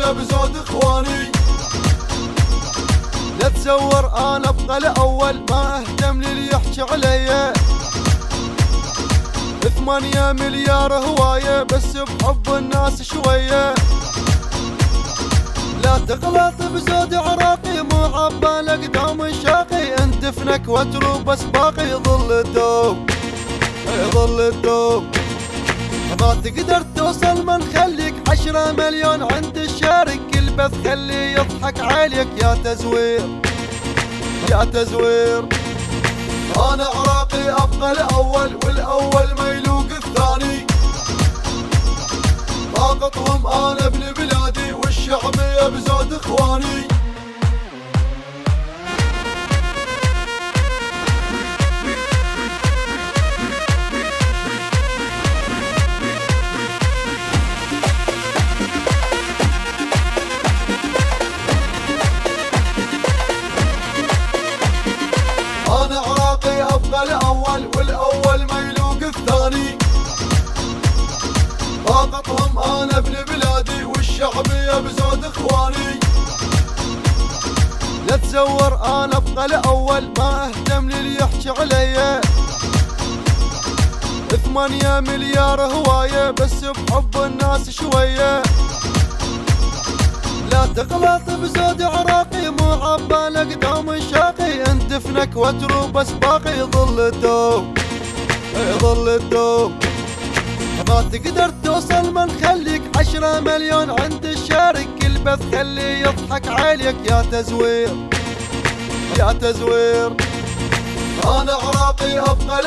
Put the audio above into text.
شعبي بزود اخواني. لا تزور انا ابقى الاول ما اهتم للي يحكي عليا. 8 مليار هواية بس بحب الناس شوية. لا تغلط بزود عراقي مو عبالك دام الشاقي. انت فنك وتروب بس باقي يظل الدوب يظل الدوب. ما تقدر توصل ما نخليك 10 مليون عند الشارك. البث خليه يضحك عليك يا تزوير يا تزوير. انا عراقي ابقى الاول والاول ما يلوق الثاني. طاقتهم انا ابن بلادي والشعبية بزود اخواني. انا عراقي ابقى الاول والاول ما يلوق الثاني. طاقتهم انا ابن بلادي والشعبية بزود اخواني. لا تزور انا ابقى الاول ما اهتم للي يحكي عليا. 8 مليار هواية بس بحب الناس شوية. لا تغلط بزود عراقي مو عبالك دام الشاقي. انت فنك وتروب بس باقي يظل الدوب يظل الدوب. ما تقدر توصل ما نخليك 10 مليون عند الشارك. البث خليه يضحك عليك يا تزوير يا تزوير. انا عراقي ابقى